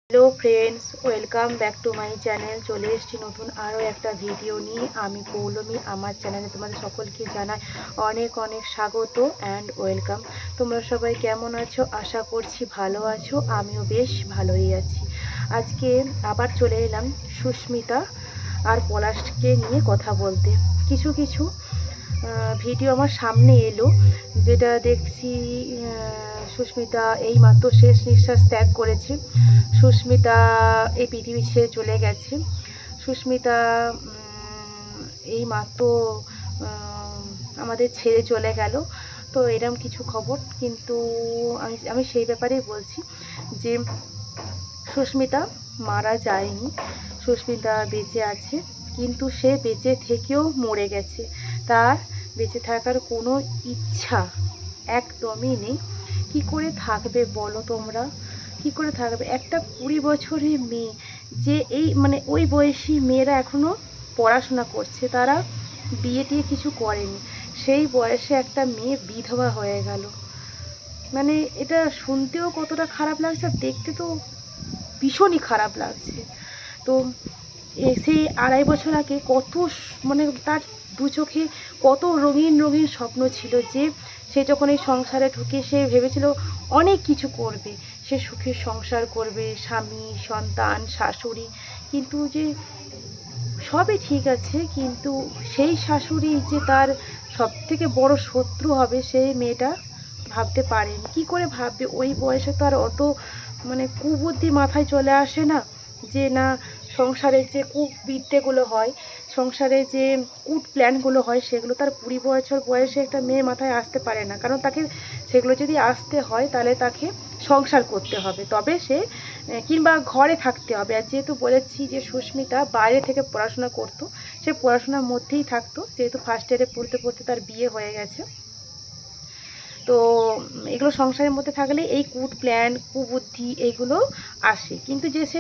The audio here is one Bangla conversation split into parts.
Hello friends, welcome back to my channel. চলে এসেছি নতুন আরও একটা ভিডিও নিয়ে। আমি পৌলমী। আমার চ্যানেলে তোমাদের সকলকে জানাই অনেক অনেক স্বাগত অ্যান্ড ওয়েলকাম। তোমরা সবাই কেমন আছো? আশা করছি ভালো আছো। আমিও বেশ ভালোই আছি। আজকে আবার চলে এলাম সুস্মিতা আর পলাশকে নিয়ে কথা বলতে। কিছু কিছু ভিডিও আমার সামনে এলো, যেটা দেখছি সুস্মিতা এইমাত্র শেষ নিঃশ্বাস ত্যাগ করেছে। সুস্মিতা এই পৃথিবী ছেড়ে চলে গেছে। সুস্মিতা এইমাত্র আমাদের ছেড়ে চলে গেল। তো এরম কিছু খবর, কিন্তু আমি সেই ব্যাপারেই বলছি যে সুস্মিতা মারা যায়নি, সুস্মিতা বেঁচে আছে, কিন্তু সে বেঁচে থেকেও মরে গেছে। তার বেঁচে থাকার কোনো ইচ্ছা একদমই নেই। কি করে থাকবে বলো তোমরা? কি করে থাকবে? একটা 20 বছরের মেয়ে, যে এই ওই বয়সী মেয়েরা এখনও পড়াশোনা করছে, তারা বিয়ে টিয়ে কিছু করেনি, সেই বয়সে একটা মেয়ে বিধবা হয়ে গেল। এটা শুনতেও কতটা খারাপ লাগছে, আর দেখতে তো ভীষণই খারাপ লাগছে। তো সেই 2.5 বছর আগে কত তার দু চোখে কত রঙিন রঙিন স্বপ্ন ছিল, যে সে যখন এই সংসারে ঢুকে সে ভেবেছিল অনেক কিছু করবে, সে সুখের সংসার করবে, স্বামী, সন্তান, শাশুড়ি। কিন্তু যে সবই ঠিক আছে, কিন্তু সেই শাশুড়ি যে তার সবথেকে বড় শত্রু হবে, সেই মেয়েটা ভাবতে পারেনি। কি করে ভাববে? ওই বয়সে তো আর অত কুবুদ্ধি মাথায় চলে আসে না, যে না সংসারে যে কুবিদ্যেগুলো হয়, সংসারে যে কুট প্ল্যানগুলো হয়, সেগুলো তার 20 বছর বয়সে একটা মেয়ের মাথায় আসতে পারে না। কারণ তাকে সেগুলো যদি আসতে হয়, তাহলে তাকে সংসার করতে হবে, তবে সে কিংবা ঘরে থাকতে হবে। আর যেহেতু বলেছি যে সুস্মিতা বাইরে থেকে পড়াশোনা করতো, সে পড়াশোনার মধ্যেই থাকতো, যেহেতু ফার্স্ট ইয়ারে পড়তে পড়তে তার বিয়ে হয়ে গেছে। তো এগুলো সংসারের মধ্যে থাকলে এই কুট প্ল্যান, কুবুদ্ধি এইগুলো আসে। কিন্তু সে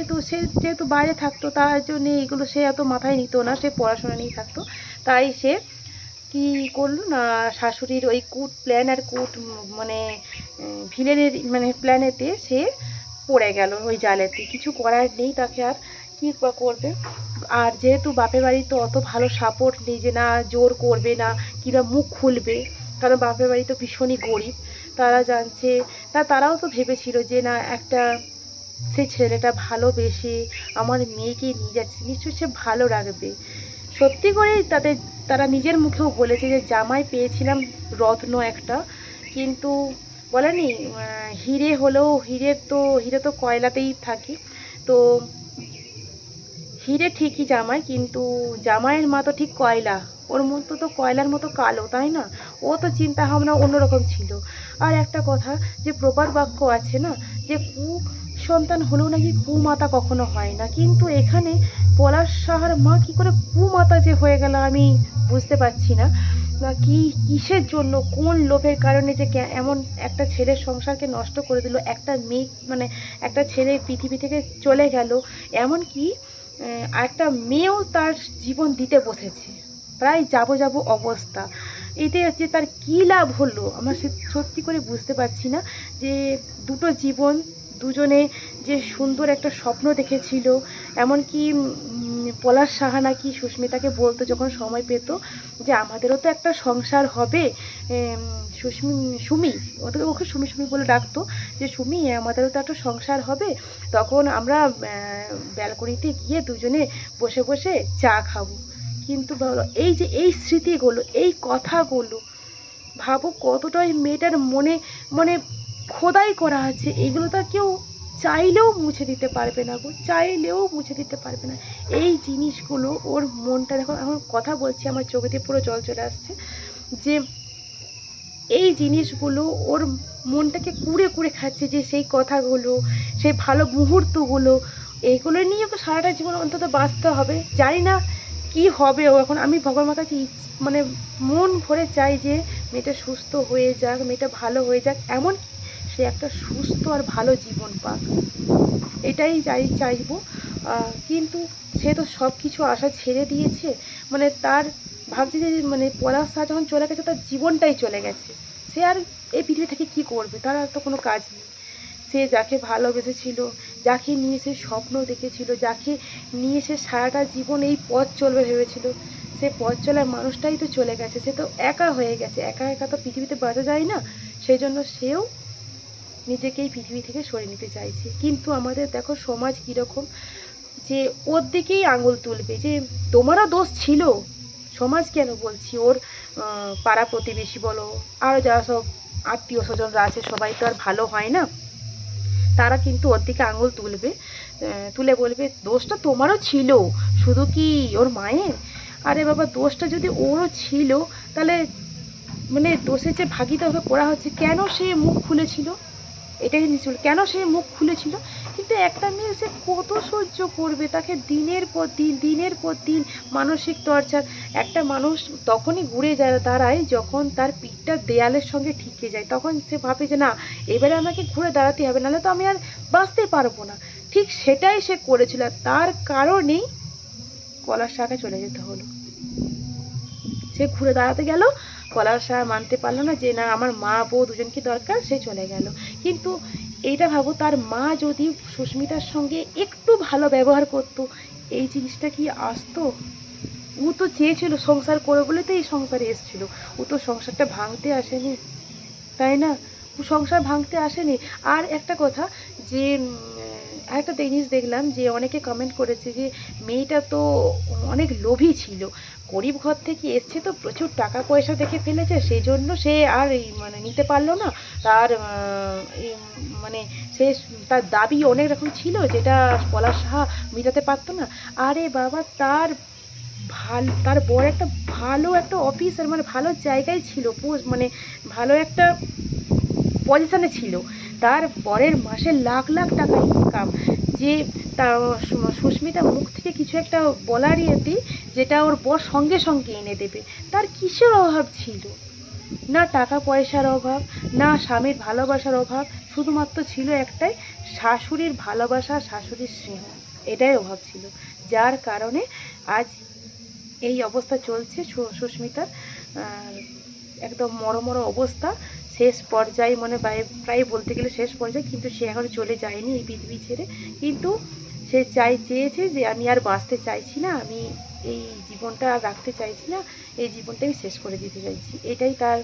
যেহেতু বাইরে থাকতো, তার জন্য এইগুলো সে এত মাথায় নিত না, সে পড়াশোনা নিয়েই থাকতো। তাই সে কি করলো না, শাশুড়ির ওই কুট প্ল্যান আর কুট ভিলেনের প্ল্যানেতে সে পড়ে গেল, ওই জালেতে। কিছু করার নেই তাকে, আর কী বা করবে। আর যেহেতু বাপের বাড়ি তো অত ভালো সাপোর্ট নেই, যে না জোর করবে না কিংবা মুখ খুলবে, কারণ বাপের বাড়ি তো ভীষণই গরিব। তারা জানছে, তারাও তো ভেবেছিল যে না একটা সেই ছেলেটা ভালোবেসে আমার মেয়েকে নিয়ে যাচ্ছে, নিশ্চয়ই সে ভালো রাখবে। সত্যি করেই তারা নিজের মুখেও বলেছে যে জামাই পেয়েছিলাম রত্ন একটা, কিন্তু বলেনি হিরে হলেও হিরে তো কয়লাতেই থাকে। তো হিরে ঠিকই জামাই, কিন্তু জামাইয়ের মা তো ঠিক কয়লা, ওর মতো তো কয়লার মতো কালো, তাই না? ও তো চিন্তা ভাবনা অন্যরকম ছিল। আর একটা কথা, যে প্রবাদ বাক্য আছে না, যে সন্তান হলেও নাকি কুমাতা কখনো হয় না। কিন্তু এখানে পলাশ সাহার মা কি করে কুমাতা যে হয়ে গেল, আমি বুঝতে পারছি না। কিসের জন্য, কোন লোভের কারণে যে এমন একটা ছেলের সংসারকে নষ্ট করে দিল, একটা মেয়ে একটা ছেলে পৃথিবী থেকে চলে গেল, এমন কি একটা মেয়েও তার জীবন দিতে বসেছে, প্রায় যাবো অবস্থা। এতে হচ্ছে তার কী লাভ হলো, আমার সত্যি করে বুঝতে পারছি না। যে দুটো জীবন, দুজনে যে সুন্দর একটা স্বপ্ন দেখেছিল, এমনকি পলাশ সাহা নাকি সুস্মিতাকে বলতো যখন সময় পেত, যে আমাদেরও তো একটা সংসার হবে, সুমি, ওকে সুমি সুমি বলে ডাকতো, যে সুমি আমাদেরও তো একটা সংসার হবে, তখন আমরা ব্যালকনিতে গিয়ে দুজনে বসে বসে চা খাবো। কিন্তু বলো, এই যে এই স্মৃতিগুলো, এই কথাগুলো, ভাবো কতটা ওই মেয়েটার মনে খোদাই করা আছে। এগুলো তো কেউ চাইলেও মুছে দিতে পারবে না গো, চাইলেও মুছে দিতে পারবে না। এই জিনিসগুলো ওর মনটা, দেখো এখন কথা বলছি আমার চোখেতে পুরো জল চলে আসছে, যে এই জিনিসগুলো ওর মনটাকে কুড়ে কুড়ে খাচ্ছে, যে সেই কথাগুলো, সেই ভালো মুহূর্তগুলো, এইগুলো নিয়ে ওকে সারাটা জীবন অন্তত বাঁচতে হবে। জানি না কি হবে ও এখন। আমি ভগবানের কাছে মন ভরে চাই যে মেয়েটা সুস্থ হয়ে যাক, মেয়েটা ভালো হয়ে যাক, এমন সে একটা সুস্থ আর ভালো জীবন পাক, এটাই চাইবো। কিন্তু সে তো সব কিছু আশা ছেড়ে দিয়েছে। তার ভাবছি যে পলাশ শাহ যখন চলে গেছে, তার জীবনটাই চলে গেছে। সে আর এই পৃথিবী থেকে কী করবে? তার আর তো কোনো কাজ নেই। সে যাকে ভালোবেসেছিল, যাকে নিয়ে সে স্বপ্ন দেখেছিল, যাকে নিয়ে সে সারাটা জীবন এই পথ চলবে ভেবেছিল, সে পথ চলার মানুষটাই তো চলে গেছে। সে তো একা হয়ে গেছে, একা একা তো পৃথিবীতে বাঁচা যায় না। সেই জন্য সেও নিজেকে এই পৃথিবী থেকে সরিয়ে নিতে চাইছে। কিন্তু আমাদের দেখো সমাজ কীরকম, যে ওর দিকেই আঙুল তুলবে, যে তোমারও দোষ ছিল। সমাজ কেন বলছি, ওর পাড়া প্রতিবেশী বলো, আরও যারা সব আত্মীয় স্বজনরা আছে, সবাই তো আর ভালো হয় না। তারা কিন্তু ওর দিকে আঙুল তুলবে, তুলে বলবে দোষটা তোমারও ছিল, শুধু কি ওর মায়ের? আরে বাবা, দোষটা যদি ওরও ছিল, তাহলে মানে দোষের যে ভাগিদার করা হচ্ছে, কেন সে মুখ খুলেছিল? এটাই জিনিস, কেন সে মুখ খুলেছিল? কিন্তু একটা মেয়ে সে কত সহ্য করবে, তাকে দিনের পর দিন মানসিক টর্চার। একটা মানুষ তখনই ঘুরে দাঁড়ায় যখন তার পিঠটা দেয়ালের সঙ্গে ঠেকে যায়, তখন সে ভাবে যে না, এবারে আমাকে ঘুরে দাঁড়াতে হবে, নাহলে তো আমি আর বাঁচতে পারবো না। ঠিক সেটাই সে করেছিল, তার কারণেই কলার শাখায় চলে যেতে হলো। সে ঘুরে দাঁড়াতে গেল, কলার শাহ মানতে পারলো না যে না, আমার মা বউ দুজনকে দরকার, সে চলে গেল। কিন্তু এইটা ভাবো, তার মা যদি সুস্মিতার সঙ্গে একটু ভালো ব্যবহার করতো, এই জিনিসটা কি আসতো? ও তো চেয়েছিল সংসার করে বলে তো এই সংসারে এসেছিল, ও তো সংসারটা ভাঙতে আসেনি, তাই না? ও সংসার ভাঙতে আসেনি। আর একটা কথা, যে একটা জিনিস দেখলাম, যে অনেকে কমেন্ট করেছে যে মেয়েটা তো অনেক লোভী ছিল, গরিব ঘর থেকে এসছে তো প্রচুর টাকা পয়সা দেখে ফেলেছে, সেই জন্য সে আর মানে নিতে পারলো না। তার মানে সে তার দাবি অনেক রকম ছিল, যেটা পলাশ সাহা মেটাতে পারতো না। আরে বাবা, তার বর একটা ভালো একটা অফিসার, মানে ভালো জায়গায় ছিল, মানে ভালো একটা পজিশনে ছিল, তার বরের মাসে লাখ লাখ টাকা ইনকাম, যে তা সুস্মিতা মুখ থেকে কিছু একটা বলারই এতে, যেটা ওর বর সঙ্গে সঙ্গে এনে দেবে। তার কিসের অভাব ছিল? না টাকা পয়সার অভাব, না স্বামীর ভালোবাসার অভাব, শুধুমাত্র ছিল একটাই, শাশুড়ির ভালোবাসা, শাশুড়ির স্নেহ, এটাই অভাব ছিল। যার কারণে আজ এই অবস্থা চলছে সুস্মিতার, একদম মরমর অবস্থা, শেষ পর্যায়ে, মানে প্রায় বলতে গেলে শেষ পর্যায়ে। কিন্তু সে এখন চলে যায়নি এই পৃথিবী ছেড়ে, কিন্তু সে চেয়েছে যে আমি আর বাঁচতে চাইছি না, আমি এই জীবনটা আর রাখতে চাইছি না, এই জীবনটাই শেষ করে দিতে চাইছি। এটাই তার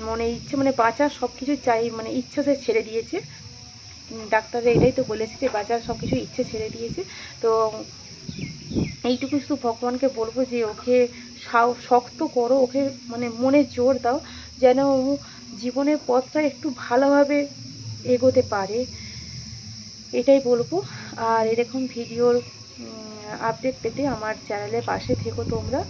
মনে ইচ্ছে, মানে বাঁচার সব কিছু চাই, মানে ইচ্ছা সে ছেড়ে দিয়েছে। ডাক্তাররা এটাই তো বলেছে যে বাঁচার সব কিছু ইচ্ছে ছেড়ে দিয়েছে। তো এইটুকু শুধু ভগবানকে বলবো যে ওকে শক্ত করো, ওকে মানে মনে জোর দাও, যেন ও জীবনের পথটা একটু ভালোভাবে এগোতে পারে, এটাই বলবো। আর এরকম ভিডিওর আপডেট পেতে আমার চ্যানেলের পাশে থেকো তোমরা।